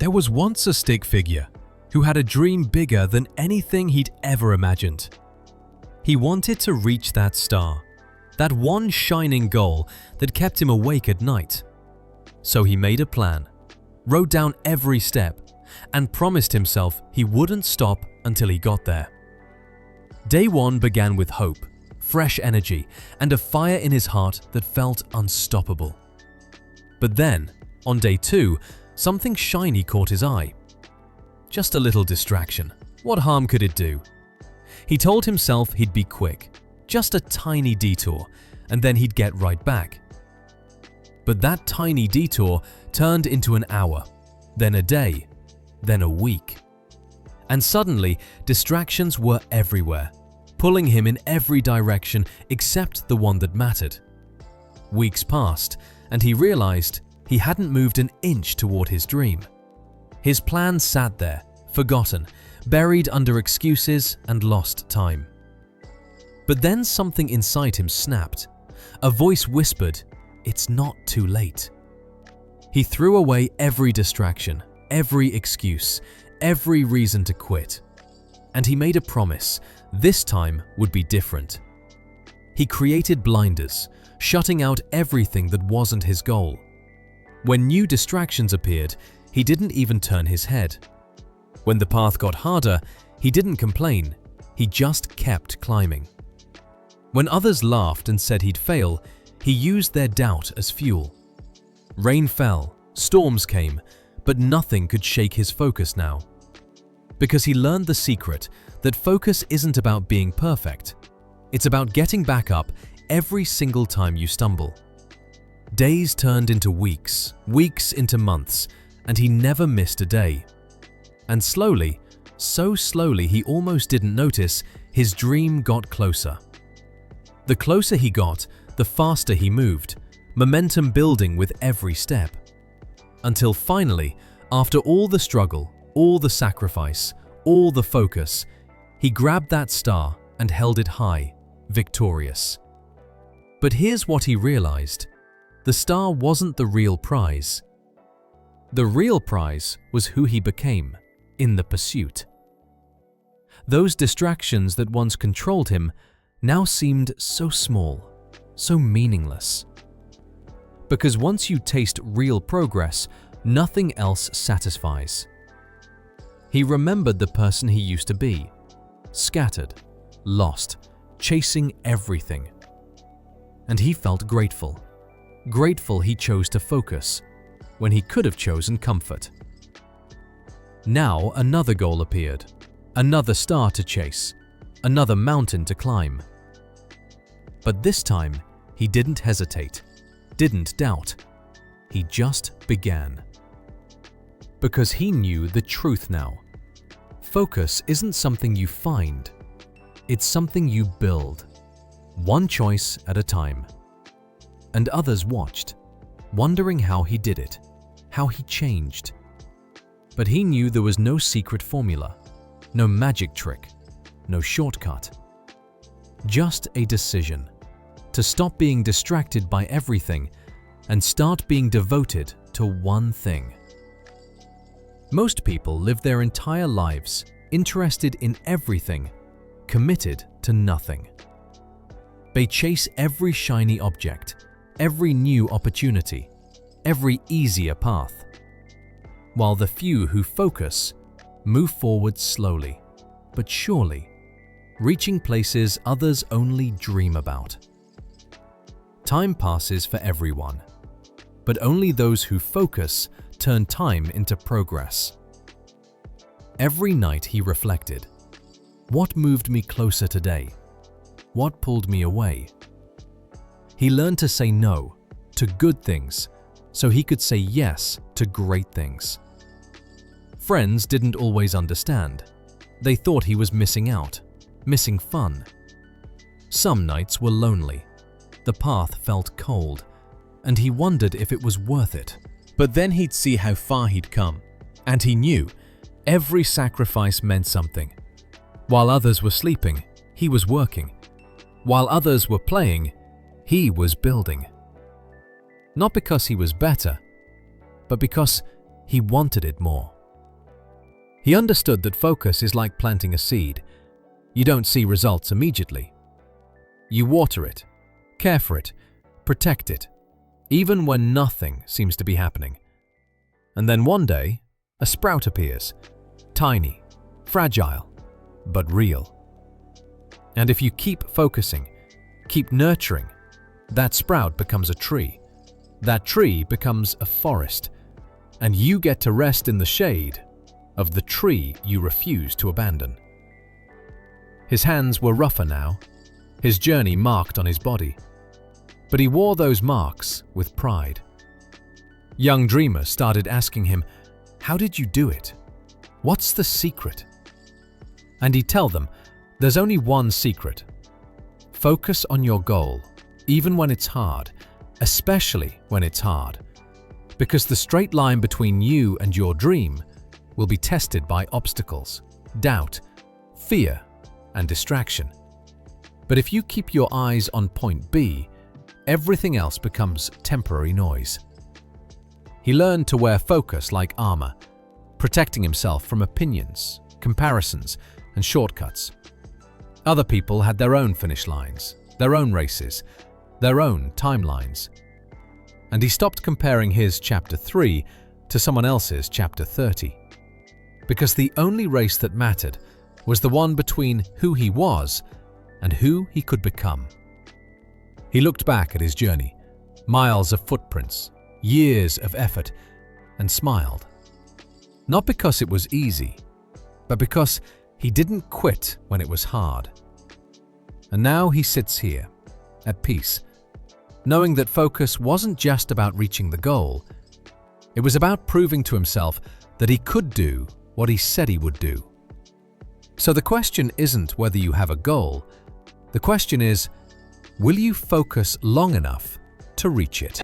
There was once a stick figure who had a dream bigger than anything he'd ever imagined. He wanted to reach that star, that one shining goal that kept him awake at night. So he made a plan, wrote down every step, and promised himself he wouldn't stop until he got there. Day one began with hope, fresh energy, and a fire in his heart that felt unstoppable. But then, on day two, something shiny caught his eye. Just a little distraction. What harm could it do? He told himself he'd be quick, just a tiny detour, and then he'd get right back. But that tiny detour turned into an hour, then a day, then a week. And suddenly, distractions were everywhere, pulling him in every direction except the one that mattered. Weeks passed, and he realized he hadn't moved an inch toward his dream. His plan sat there, forgotten, buried under excuses and lost time. But then something inside him snapped. A voice whispered, "It's not too late." He threw away every distraction, every excuse, every reason to quit. And he made a promise, this time would be different. He created blinders, shutting out everything that wasn't his goal. When new distractions appeared, he didn't even turn his head. When the path got harder, he didn't complain, he just kept climbing. When others laughed and said he'd fail, he used their doubt as fuel. Rain fell, storms came, but nothing could shake his focus now. Because he learned the secret that focus isn't about being perfect. It's about getting back up every single time you stumble. Days turned into weeks, weeks into months, and he never missed a day. And slowly, so slowly he almost didn't notice, his dream got closer. The closer he got, the faster he moved, momentum building with every step. Until finally, after all the struggle, all the sacrifice, all the focus, he grabbed that star and held it high, victorious. But here's what he realized. The star wasn't the real prize. The real prize was who he became in the pursuit. Those distractions that once controlled him now seemed so small, so meaningless. Because once you taste real progress, nothing else satisfies. He remembered the person he used to be, scattered, lost, chasing everything. And he felt grateful. Grateful he chose to focus, when he could have chosen comfort. Now another goal appeared, another star to chase, another mountain to climb. But this time, he didn't hesitate, didn't doubt. He just began. Because he knew the truth now. Focus isn't something you find, it's something you build, one choice at a time. And others watched, wondering how he did it, how he changed. But he knew there was no secret formula, no magic trick, no shortcut. Just a decision to stop being distracted by everything and start being devoted to one thing. Most people live their entire lives interested in everything, committed to nothing. They chase every shiny object, every new opportunity, every easier path, while the few who focus move forward slowly, but surely, reaching places others only dream about. Time passes for everyone, but only those who focus turn time into progress. Every night he reflected, what moved me closer today? What pulled me away? He learned to say no to good things so he could say yes to great things. Friends didn't always understand. They thought he was missing out, missing fun. Some nights were lonely. The path felt cold, and he wondered if it was worth it. But then he'd see how far he'd come, and he knew every sacrifice meant something. While others were sleeping, he was working. While others were playing, he was building. Not because he was better, but because he wanted it more. He understood that focus is like planting a seed. You don't see results immediately. You water it, care for it, protect it, even when nothing seems to be happening. And then one day, a sprout appears, tiny, fragile, but real. And if you keep focusing, keep nurturing, that sprout becomes a tree. That tree becomes a forest, and you get to rest in the shade of the tree you refuse to abandon. His hands were rougher now, his journey marked on his body, but he wore those marks with pride. Young dreamers started asking him, "How did you do it? What's the secret?" And he'd tell them, "There's only one secret. Focus on your goal, even when it's hard, especially when it's hard, because the straight line between you and your dream will be tested by obstacles, doubt, fear, and distraction. But if you keep your eyes on point B, everything else becomes temporary noise." He learned to wear focus like armor, protecting himself from opinions, comparisons, and shortcuts. Other people had their own finish lines, their own races, their own timelines. And he stopped comparing his chapter 3 to someone else's chapter 30. Because the only race that mattered was the one between who he was and who he could become. He looked back at his journey, miles of footprints, years of effort, and smiled. Not because it was easy, but because he didn't quit when it was hard. And now he sits here, at peace, knowing that focus wasn't just about reaching the goal. It was about proving to himself that he could do what he said he would do. So the question isn't whether you have a goal. The question is, will you focus long enough to reach it?